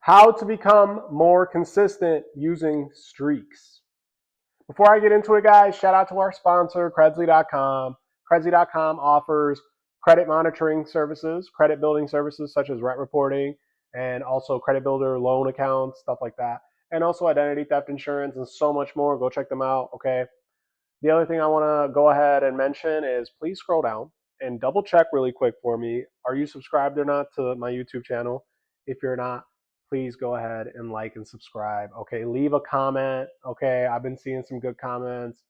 How to become more consistent using streaks. Before I get into it, guys, shout out to our sponsor, Credzly.com. Credzly.com offers credit monitoring services, credit building services such as rent reporting, and also credit builder loan accounts, stuff like that, and also identity theft insurance and so much more. Go check them out, okay? The other thing I want to go ahead and mention is please scroll down and double check really quick for me. Are you subscribed or not to my YouTube channel? If you're not, please go ahead and like and subscribe. Okay, leave a comment. Okay, I've been seeing some good comments.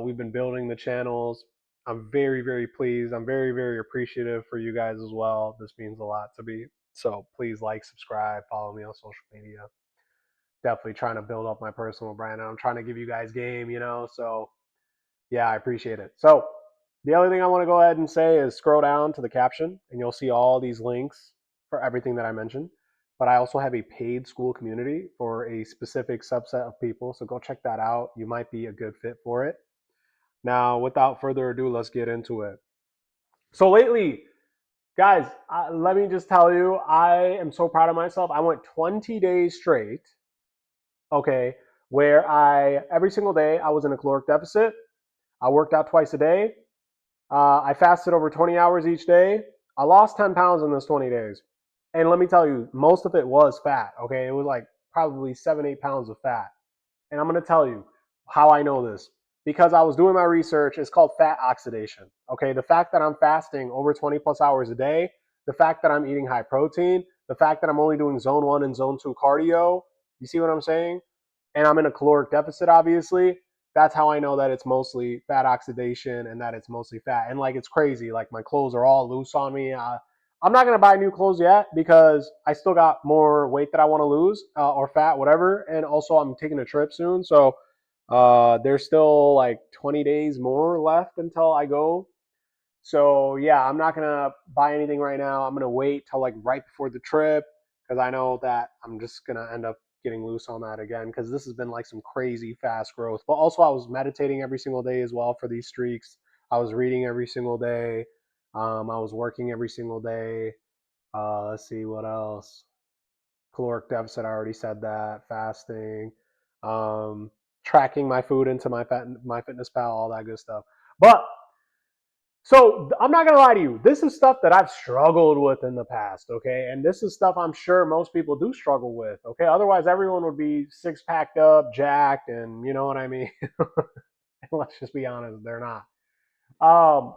We've been building the channels. I'm very, very pleased. I'm very, very appreciative for you guys as well. This means a lot to me. So please like, subscribe, follow me on social media. Definitely trying to build up my personal brand. And I'm trying to give you guys game, so yeah, I appreciate it. So the other thing I want to go ahead and say is scroll down to the caption and you'll see all these links for everything that I mentioned. But I also have a paid school community for a specific subset of people. So go check that out. You might be a good fit for it. Now, without further ado, let's get into it. So lately, guys, let me just tell you, I am so proud of myself. I went 20 days straight, okay, where every single day, I was in a caloric deficit. I worked out twice a day. I fasted over 20 hours each day. I lost 10 pounds in those 20 days. And let me tell you, most of it was fat, okay? It was like probably 7, 8 pounds of fat. And I'm going to tell you how I know this. Because I was doing my research, it's called fat oxidation, okay? The fact that I'm fasting over 20 plus hours a day, the fact that I'm eating high protein, the fact that I'm only doing zone 1 and zone 2 cardio, you see what I'm saying? And I'm in a caloric deficit, obviously. That's how I know that it's mostly fat oxidation and that it's mostly fat. And like, it's crazy. Like, my clothes are all loose on me. I'm not going to buy new clothes yet because I still got more weight that I want to lose or fat, whatever. And also, I'm taking a trip soon. So there's still like 20 days more left until I go. So yeah, I'm not going to buy anything right now. I'm going to wait till like right before the trip because I know that I'm just going to end up getting loose on that again because this has been like some crazy fast growth. But also, I was meditating every single day as well for these streaks. I was reading every single day. I was working every single day. Let's see what else. Caloric deficit, I already said that. Fasting, um, tracking my food into my fitness pal, all that good stuff. But so I'm not gonna lie to you. This is stuff that I've struggled with in the past, okay? And this is stuff I'm sure most people do struggle with, okay? Otherwise, everyone would be six packed up, jacked, and you know what I mean. Let's just be honest, they're not. Um,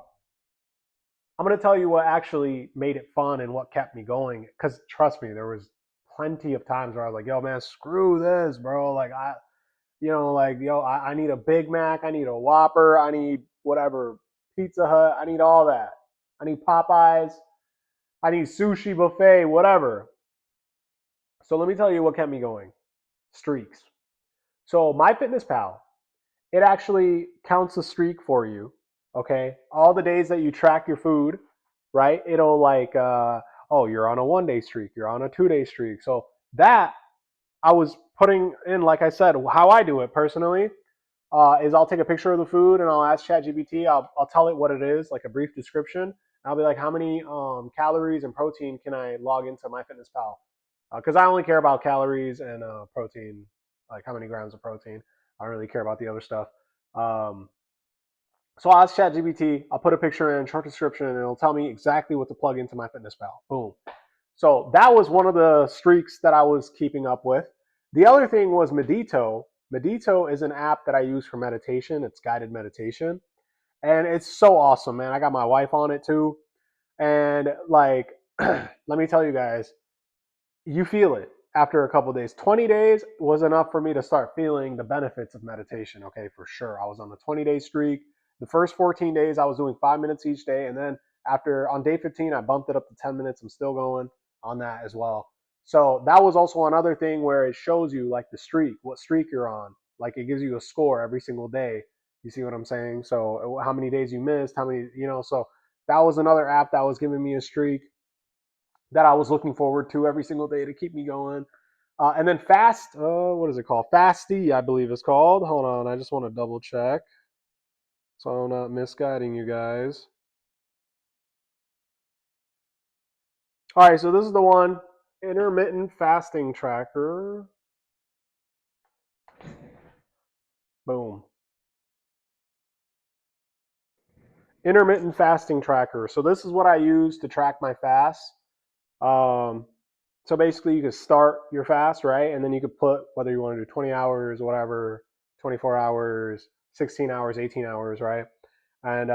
I'm gonna tell you what actually made it fun and what kept me going. Because trust me, there was plenty of times where I was like, "Yo, man, screw this, bro. Like I need a Big Mac, I need a Whopper, I need whatever, Pizza Hut, I need all that. I need Popeyes, I need sushi buffet, whatever." So let me tell you what kept me going. Streaks. So MyFitnessPal, it actually counts a streak for you. Okay, all the days that you track your food, right? It'll like, oh, you're on a 1 day streak, you're on a 2 day streak. So that I was putting in, like I said, how I do it personally is I'll take a picture of the food and I'll ask ChatGPT. I'll tell it what it is, like a brief description. And I'll be like, how many calories and protein can I log into MyFitnessPal? Because I only care about calories and protein, like how many grams of protein. I don't really care about the other stuff. Um, so I'll ask ChatGPT. I'll put a picture in, short description, and it'll tell me exactly what to plug into MyFitnessPal. Boom. So that was one of the streaks that I was keeping up with. The other thing was Medito. Medito is an app that I use for meditation. It's guided meditation. And it's so awesome, man. I got my wife on it too. And like, let me tell you guys, you feel it after a couple of days. 20 days was enough for me to start feeling the benefits of meditation, okay, for sure. I was on the 20-day streak. The first 14 days, I was doing 5 minutes each day. And then on day 15, I bumped it up to 10 minutes. I'm still going on that as well. So that was also another thing where it shows you like the streak, what streak you're on. Like it gives you a score every single day. You see what I'm saying? So how many days you missed, how many, so that was another app that was giving me a streak that I was looking forward to every single day to keep me going. And then what is it called? Fasty, I believe it's called. Hold on, I just want to double check so I'm not misguiding you guys. All right, so this is the one. Intermittent fasting tracker. Boom. Intermittent fasting tracker. So this is what I use to track my fasts. Um, so basically, you can start your fast, right? And then you could put whether you want to do 20 hours, whatever, 24 hours, 16 hours, 18 hours, right? And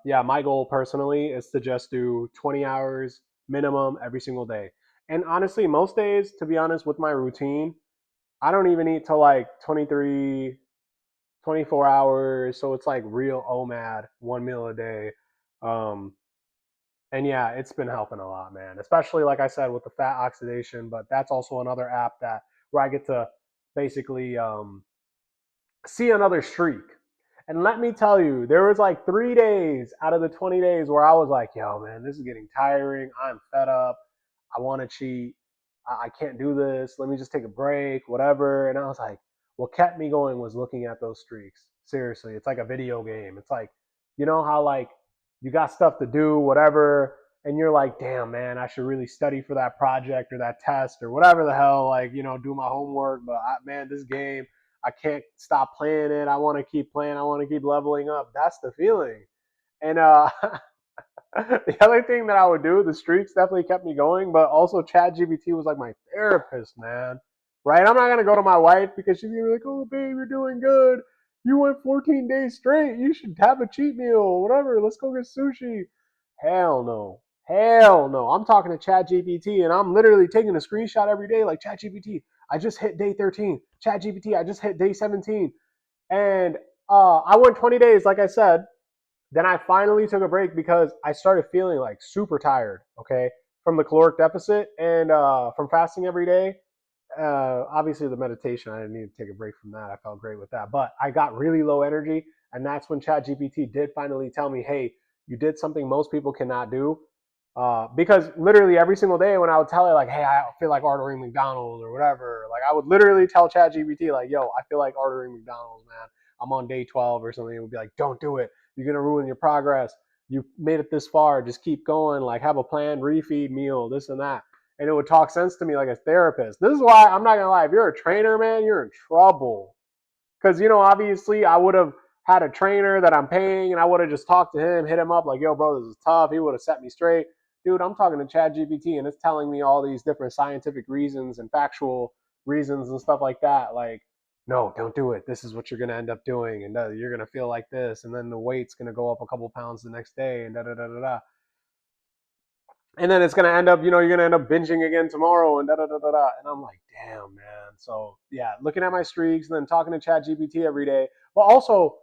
yeah, my goal personally is to just do 20 hours minimum every single day. And honestly, most days, to be honest, with my routine, I don't even eat till like 23, 24 hours. So it's like real OMAD, one meal a day. Um, and yeah, it's been helping a lot, man. Especially like I said with the fat oxidation, but that's also another app that where I get to basically see another streak. And let me tell you, there was like 3 days out of the 20 days where I was like, yo, man, this is getting tiring. I'm fed up. I want to cheat. I can't do this. Let me just take a break, whatever. And I was like, what kept me going was looking at those streaks. Seriously, it's like a video game. It's like, you know how like you got stuff to do, whatever, and you're like, damn, man, I should really study for that project or that test or whatever the hell, like, do my homework. But man, this game, I can't stop playing it. I want to keep playing. I want to keep leveling up. That's the feeling. And the other thing that I would do, the streaks definitely kept me going, but also ChatGPT was like my therapist, man. Right? I'm not gonna go to my wife because she's gonna be like, "Oh, babe, you're doing good. You went 14 days straight. You should have a cheat meal, whatever. Let's go get sushi." Hell no. Hell no. I'm talking to ChatGPT and I'm literally taking a screenshot every day, like ChatGPT. I just hit day 13. ChatGPT, I just hit day 17. And I went 20 days, like I said, then I finally took a break because I started feeling like super tired, okay, from the caloric deficit and from fasting every day. Obviously, the meditation, I didn't need to take a break from that. I felt great with that. But I got really low energy. And that's when ChatGPT did finally tell me, hey, you did something most people cannot do. Because literally every single day when I would tell her, like, hey, I feel like ordering McDonald's or whatever, like I would literally tell ChatGPT, like, yo, I feel like ordering McDonald's, man. I'm on day 12 or something. It would be like, don't do it. You're going to ruin your progress. You made it this far. Just keep going. Like, have a plan, refeed meal, this and that. And it would talk sense to me like a therapist. This is why I'm not going to lie. If you're a trainer, man, you're in trouble. Because, obviously I would have had a trainer that I'm paying and I would have just talked to him, hit him up like, yo, bro, this is tough. He would have set me straight. Dude, I'm talking to ChatGPT and it's telling me all these different scientific reasons and factual reasons and stuff like that. Like, no, don't do it. This is what you're going to end up doing. And you're going to feel like this. And then the weight's going to go up a couple pounds the next day and da da da da da. And then it's going to end up, you're going to end up binging again tomorrow and da da da da da. And I'm like, damn, man. So, yeah, looking at my streaks and then talking to ChatGPT every day. But also,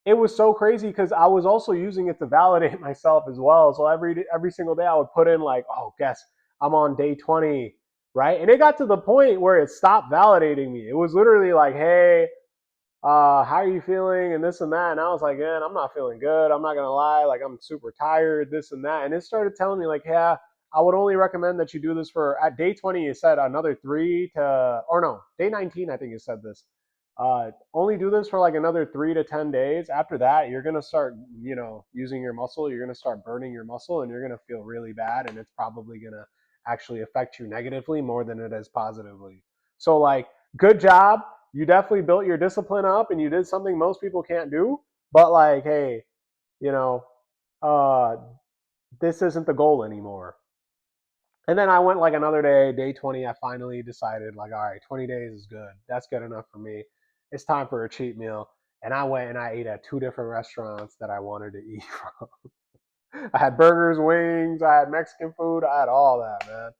it was so crazy because I was also using it to validate myself as well. So every single day I would put in like, oh, guess I'm on day 20, right? And it got to the point where it stopped validating me. It was literally like, hey, how are you feeling and this and that. And I was like, man, I'm not feeling good. I'm not gonna lie, like I'm super tired, this and that. And it started telling me like, yeah, I would only recommend that you do this for at day 20. You said another 3 to, or no, day 19. I think you said this. Only do this for like another 3 to 10 days. After that, you're gonna start, using your muscle. You're gonna start burning your muscle, and you're gonna feel really bad, and it's probably gonna actually affect you negatively more than it is positively. So like, good job. You definitely built your discipline up, and you did something most people can't do. But like, hey, you know, uh, this isn't the goal anymore. And then I went like another day, day 20. I finally decided, like, all right, 20 days is good. That's good enough for me. It's time for a cheat meal. And I went and I ate at two different restaurants that I wanted to eat from. I had burgers, wings, I had Mexican food, I had all that, man.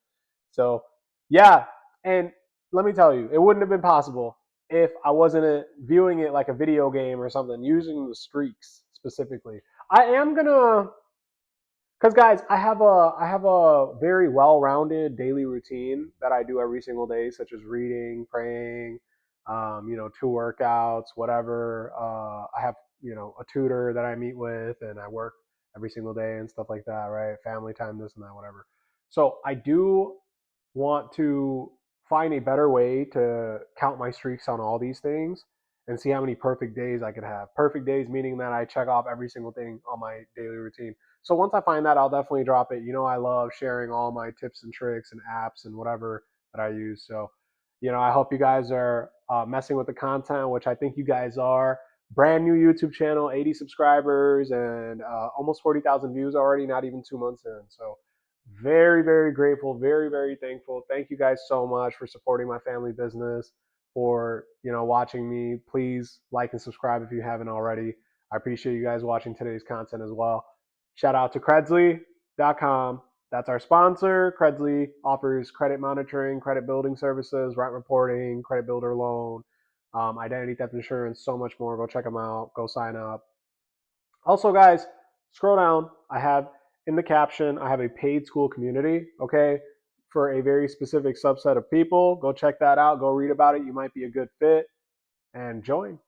So, yeah. And let me tell you, it wouldn't have been possible if I wasn't viewing it like a video game or something, using the streaks specifically. I am gonna because guys, I have a very well-rounded daily routine that I do every single day, such as reading, praying, 2 workouts, whatever. I have a tutor that I meet with, and I work every single day and stuff like that, right? Family time, this and that, whatever. So I do want to find a better way to count my streaks on all these things, and see how many perfect days I could have. Perfect days meaning that I check off every single thing on my daily routine. So once I find that, I'll definitely drop it. I love sharing all my tips and tricks and apps and whatever that I use. So, I hope you guys are messing with the content, which I think you guys are. Brand new YouTube channel, 80 subscribers, and almost 40,000 views already, not even 2 months in. So, very, very grateful, very, very thankful. Thank you guys so much for supporting my family business, for watching me. Please like and subscribe if you haven't already. I appreciate you guys watching today's content as well. Shout out to Credzly.com. That's our sponsor. Credzly offers credit monitoring, credit building services, rent reporting, credit builder loan, identity theft insurance, so much more. Go check them out. Go sign up. Also, guys, scroll down. I have in the caption, I have a paid school community, okay, for a very specific subset of people. Go check that out. Go read about it. You might be a good fit and join.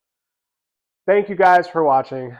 Thank you guys for watching.